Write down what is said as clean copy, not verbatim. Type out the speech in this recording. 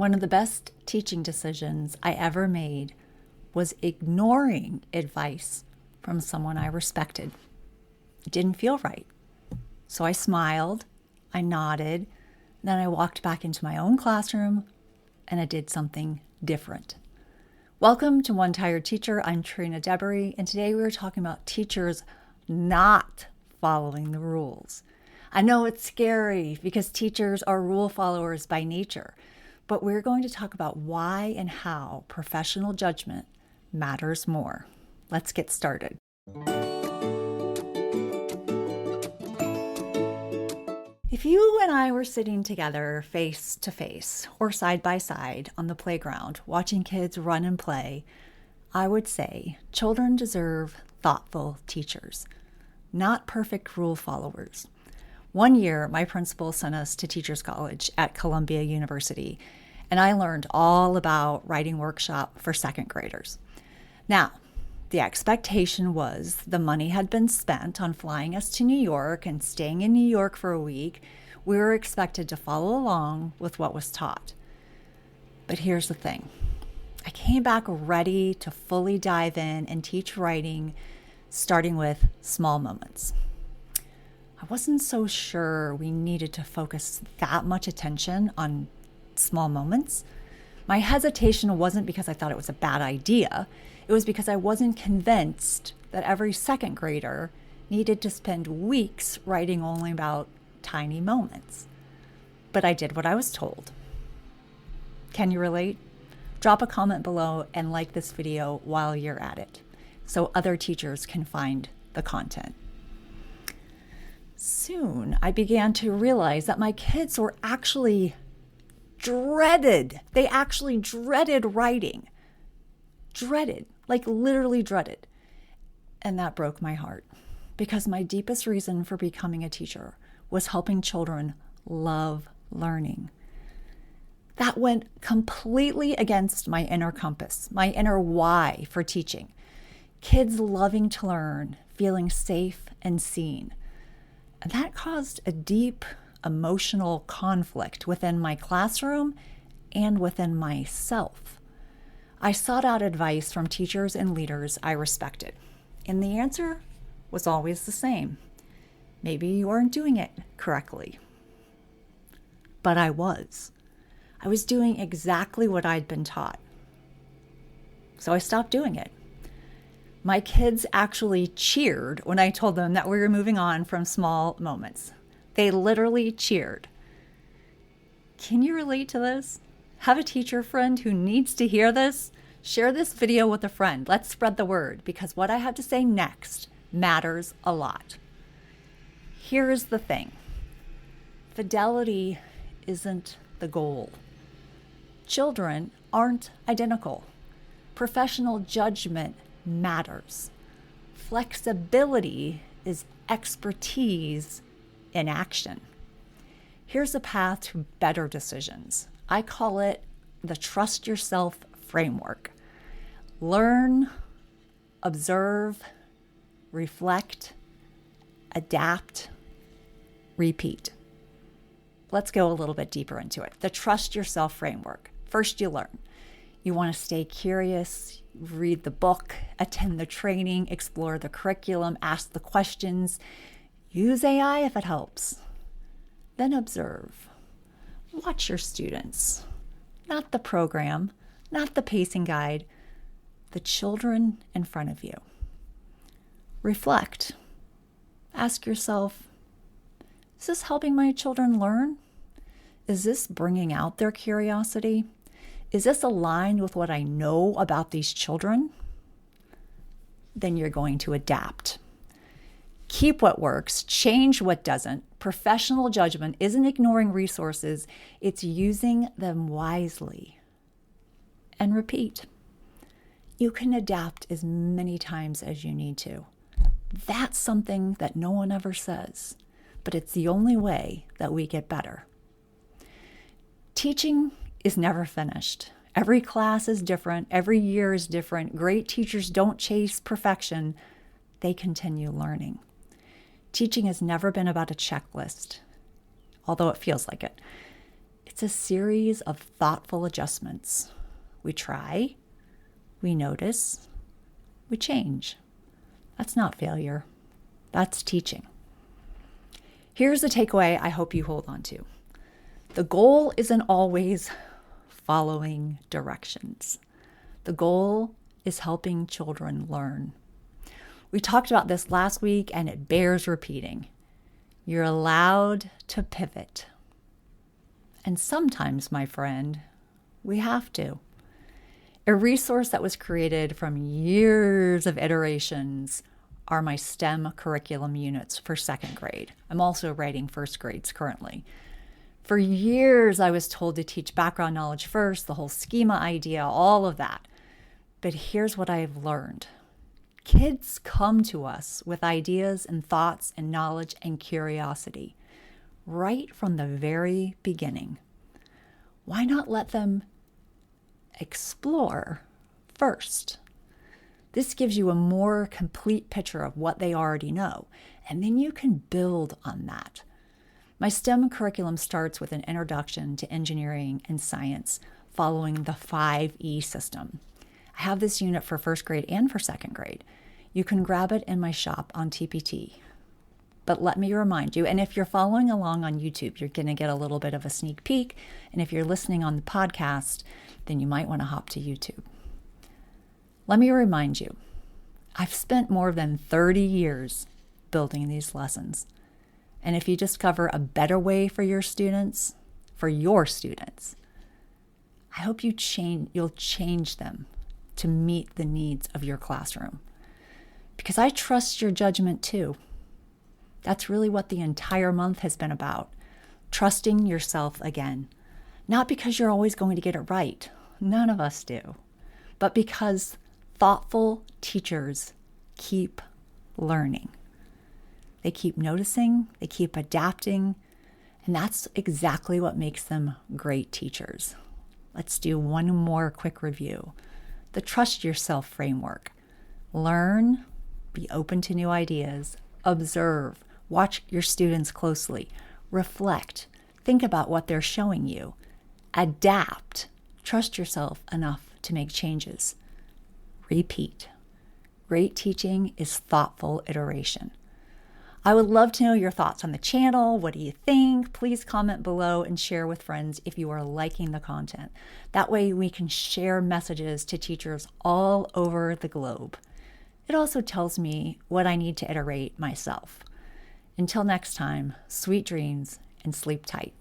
One of the best teaching decisions I ever made was ignoring advice from someone I respected. It didn't feel right. So I smiled, I nodded, then I walked back into my own classroom and I did something different. Welcome to One Tired Teacher. I'm Trina Debery, and today we're talking about teachers not following the rules. I know it's scary because teachers are rule followers by nature, but we're going to talk about why and how professional judgment matters more. Let's get started. If you and I were sitting together face to face or side by side on the playground watching kids run and play, I would say children deserve thoughtful teachers, not perfect rule followers. One year, my principal sent us to Teachers College at Columbia University, and I learned all about writing workshop for second graders. Now, the expectation was the money had been spent on flying us to New York and staying in New York for a week. We were expected to follow along with what was taught. But here's the thing. I came back ready to fully dive in and teach writing, starting with small moments. I wasn't so sure we needed to focus that much attention on small moments. My hesitation wasn't because I thought it was a bad idea. It was because I wasn't convinced that every second grader needed to spend weeks writing only about tiny moments. But I did what I was told. Can you relate? Drop a comment below and like this video while you're at it, so other teachers can find the content. Soon, I began to realize that my kids were actually dreaded. They actually dreaded writing. Dreaded, like literally dreaded. And that broke my heart because my deepest reason for becoming a teacher was helping children love learning. That went completely against my inner compass, my inner why for teaching. Kids loving to learn, feeling safe and seen. And that caused a deep emotional conflict within my classroom and within myself. I sought out advice from teachers and leaders I respected, and the answer was always the same. Maybe you weren't doing it correctly. But I was. I was doing exactly what I'd been taught. So I stopped doing it. My kids actually cheered when I told them that we were moving on from small moments. They literally cheered. Can you relate to this? Have a teacher friend who needs to hear this? Share this video with a friend. Let's spread the word because what I have to say next matters a lot. Here's the thing. Fidelity isn't the goal. Children aren't identical. Professional judgment matters. Flexibility is expertise in action. Here's a path to better decisions. I call it the trust yourself framework. Learn, observe, reflect, adapt, repeat. Let's go a little bit deeper into it. The trust yourself framework. First, you learn. You want to stay curious, read the book, attend the training, explore the curriculum, ask the questions, use AI if it helps. Then observe. Watch your students, not the program, not the pacing guide, the children in front of you. Reflect. Ask yourself, is this helping my children learn? Is this bringing out their curiosity? Is this aligned with what I know about these children? Then you're going to adapt. Keep what works, change what doesn't. Professional judgment isn't ignoring resources, it's using them wisely. And repeat. You can adapt as many times as you need to. That's something that no one ever says, but it's the only way that we get better. Teaching is never finished. Every class is different. Every year is different. Great teachers don't chase perfection. They continue learning. Teaching has never been about a checklist, although it feels like it. It's a series of thoughtful adjustments. We try, we notice, we change. That's not failure. That's teaching. Here's the takeaway I hope you hold on to. The goal isn't always following directions. The goal is helping children learn. We talked about this last week, and it bears repeating. You're allowed to pivot. And sometimes, my friend, we have to. A resource that was created from years of iterations are my STEM curriculum units for second grade. I'm also writing first grades currently. For years, I was told to teach background knowledge first, the whole schema idea, all of that. But here's what I've learned. Kids come to us with ideas and thoughts and knowledge and curiosity right from the very beginning. Why not let them explore first? This gives you a more complete picture of what they already know, and then you can build on that. My STEM curriculum starts with an introduction to engineering and science following the 5E system. I have this unit for first grade and for second grade. You can grab it in my shop on TPT. But let me remind you, and if you're following along on YouTube, you're going to get a little bit of a sneak peek. And if you're listening on the podcast, then you might want to hop to YouTube. Let me remind you, I've spent more than 30 years building these lessons. And if you discover a better way for your students, I hope you'll change them to meet the needs of your classroom. Because I trust your judgment too. That's really what the entire month has been about. Trusting yourself again. Not because you're always going to get it right. None of us do. But because thoughtful teachers keep learning. They keep noticing, they keep adapting, and that's exactly what makes them great teachers. Let's do one more quick review. The Trust Yourself framework. Learn, be open to new ideas, observe, watch your students closely, reflect, think about what they're showing you, adapt, trust yourself enough to make changes, repeat. Great teaching is thoughtful iteration. I would love to know your thoughts on the channel. What do you think? Please comment below and share with friends if you are liking the content. That way we can share messages to teachers all over the globe. It also tells me what I need to iterate myself. Until next time, sweet dreams and sleep tight.